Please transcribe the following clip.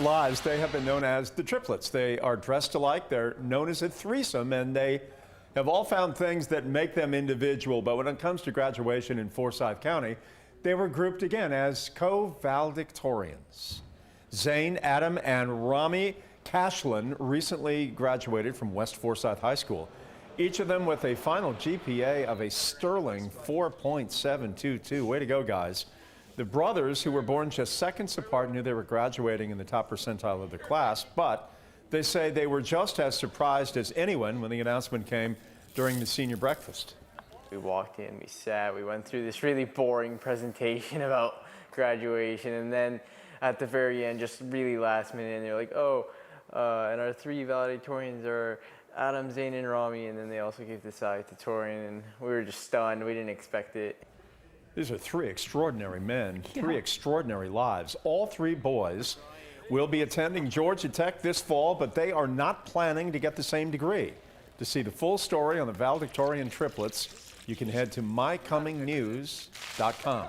Lives, they have been known as the triplets. They are dressed alike, they're known as a threesome, and they have all found things that make them individual. But when it comes to graduation in Forsyth County, they were grouped again as co-valedictorians. Zane, Adam, and Rami Cashlin recently graduated from West Forsyth High School, each of them with a final GPA of a sterling 4.722. Way to go, guys. The brothers, who were born just seconds apart, knew they were graduating in the top percentile of the class, but they say they were just as surprised as anyone when the announcement came during the senior breakfast. We walked in, we sat, we went through this really boring presentation about graduation, and then at the very end, just really last minute, and they're like, oh, and our three valedictorians are Adam, Zane, and Rami, and then they also gave the valedictorian, and we were just stunned. We didn't expect it. These are three extraordinary men, three extraordinary lives. All three boys will be attending Georgia Tech this fall, but they are not planning to get the same degree. To see the full story on the valedictorian triplets, you can head to mycomingnews.com.